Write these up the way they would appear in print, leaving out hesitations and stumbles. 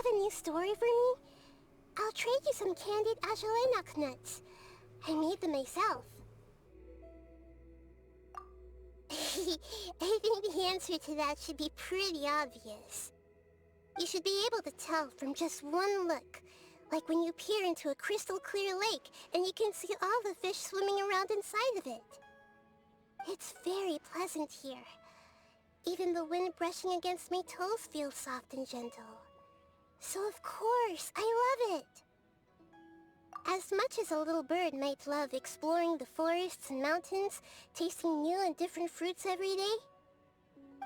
have a new story for me? I'll trade you some candied ajalenok nuts. I made them myself. I think the answer to that should be pretty obvious. You should be able to tell from just one look, like when you peer into a crystal clear lake and you can see all the fish swimming around inside of it. It's very pleasant here. Even the wind brushing against my toes feels soft and gentle. So of course, I love it! As much as a little bird might love exploring the forests and mountains, tasting new and different fruits every day,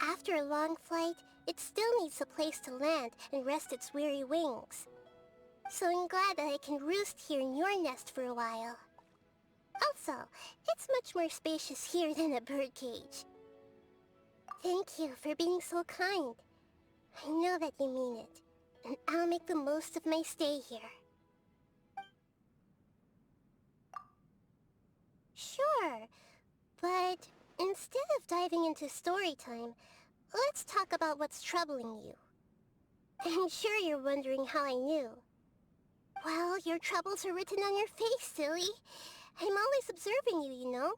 after a long flight, it still needs a place to land and rest its weary wings. So I'm glad that I can roost here in your nest for a while. Also, it's much more spacious here than a birdcage. Thank you for being so kind. I know that you mean it, and I'll make the most of my stay here. Sure, but instead of diving into story time, let's talk about what's troubling you. I'm sure you're wondering how I knew. Well, your troubles are written on your face, silly. I'm always observing you, you know.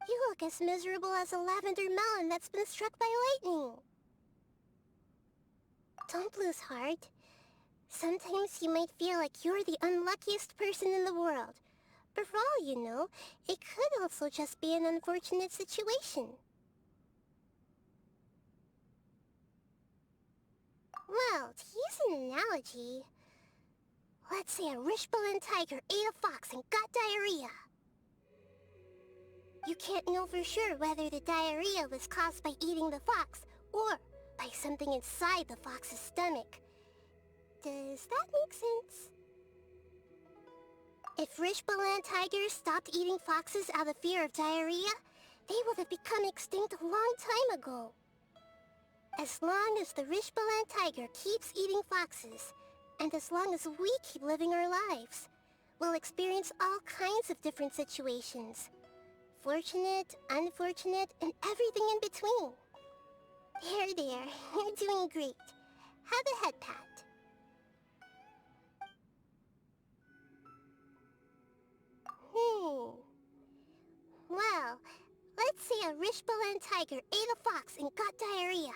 You look as miserable as a lavender melon that's been struck by lightning. Don't lose heart. Sometimes you might feel like you're the unluckiest person in the world. But for all you know, it could also just be an unfortunate situation. Well, to use an analogy, let's say a Rishbalan tiger ate a fox and got diarrhea. You can't know for sure whether the diarrhea was caused by eating the fox or by something inside the fox's stomach. Does that make sense? If Rishbalan tigers stopped eating foxes out of fear of diarrhea, they would have become extinct a long time ago. As long as the Rishbalan tiger keeps eating foxes, and as long as we keep living our lives, we'll experience all kinds of different situations. Fortunate, unfortunate, and everything in between. There, you're doing great. Have a head pat. Well, let's say a Rishbalan tiger ate a fox and got diarrhea.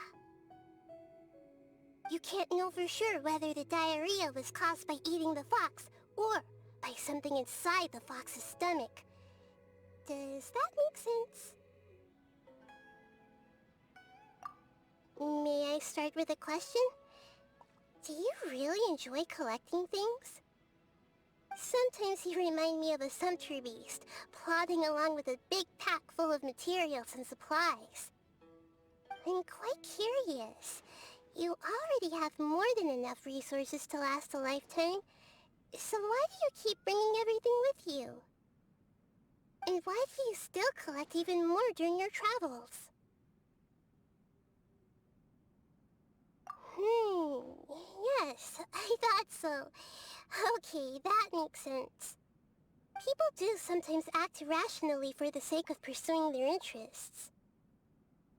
You can't know for sure whether the diarrhea was caused by eating the fox or by something inside the fox's stomach. Does that make sense? May I start with a question? Do you really enjoy collecting things? Sometimes you remind me of a sumpter beast, plodding along with a big pack full of materials and supplies. I'm quite curious. You already have more than enough resources to last a lifetime, so why do you keep bringing everything with you? And why do you still collect even more during your travels? Yes, I thought so. Okay, that makes sense. People do sometimes act irrationally for the sake of pursuing their interests.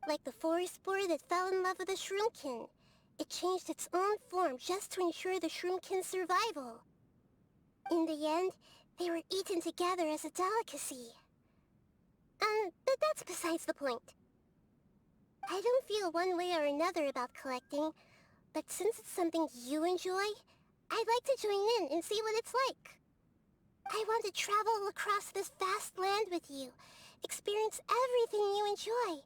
Like the forest boar that fell in love with a shroomkin. It changed its own form just to ensure the shroomkin's survival. In the end, they were eaten together as a delicacy. But that's besides the point. I don't feel one way or another about collecting, but since it's something you enjoy, I'd like to join in and see what it's like. I want to travel across this vast land with you, experience everything you enjoy,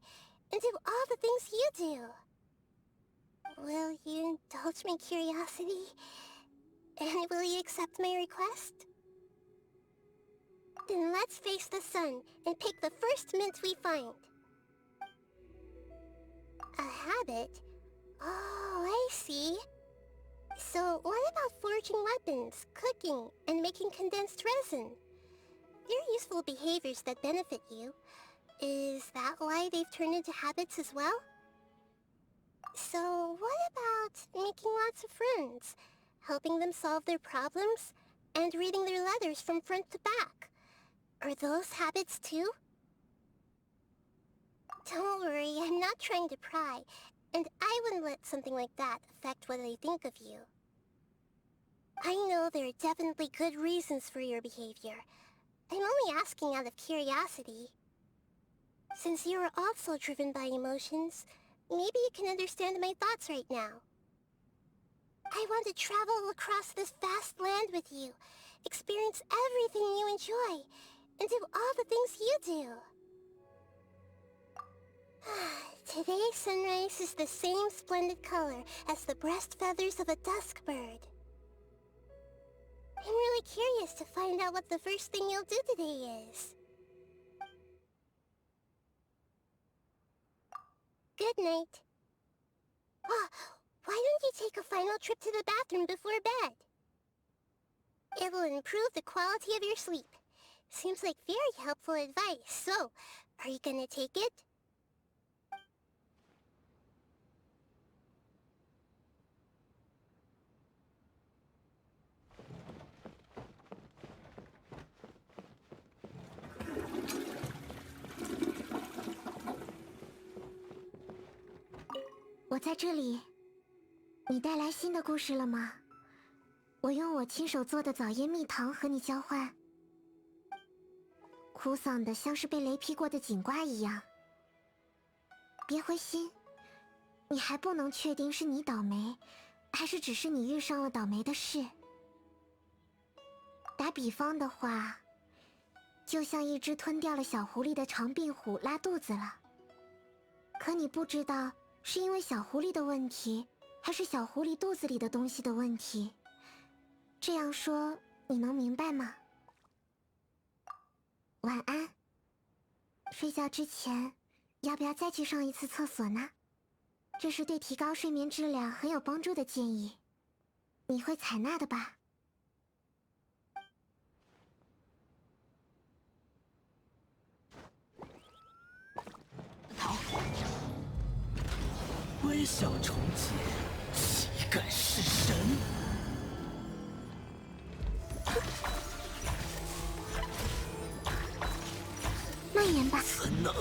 and do all the things you do. Will you indulge my curiosity? And will you accept my request? Then let's face the sun and pick the first mint we find. A habit? Oh, I see. So what about forging weapons, cooking, and making condensed resin? They're useful behaviors that benefit you. Is that why they've turned into habits as well? So what about making lots of friends, helping them solve their problems, and reading their letters from front to back? Are those habits too? Don't worry, I'm not trying to pry. And I wouldn't let something like that affect what they think of you. I know there are definitely good reasons for your behavior. I'm only asking out of curiosity. Since you are also driven by emotions, maybe you can understand my thoughts right now. I want to travel across this vast land with you, experience everything you enjoy, and do all the things you do. Today's sunrise is the same splendid color as the breast feathers of a dusk bird. I'm really curious to find out what the first thing you'll do today is. Good night. Oh, why don't you take a final trip to the bathroom before bed? It'll improve the quality of your sleep. Seems like very helpful advice, so, are you gonna take it?我在这里，你带来新的故事了吗？我用我亲手做的枣椰蜜糖和你交换，苦嗓的像是被雷劈过的井瓜一样。别灰心，你还不能确定是你倒霉，还是只是你遇上了倒霉的事。打比方的话，就像一只吞掉了小狐狸的长臂虎拉肚子了，可你不知道是因为小狐狸的问题，还是小狐狸肚子里的东西的问题。这样说你能明白吗？晚安。睡觉之前要不要再去上一次厕所呢？这是对提高睡眠质量很有帮助的建议，你会采纳的吧？微笑重结，岂敢弑神？慢言吧。怎能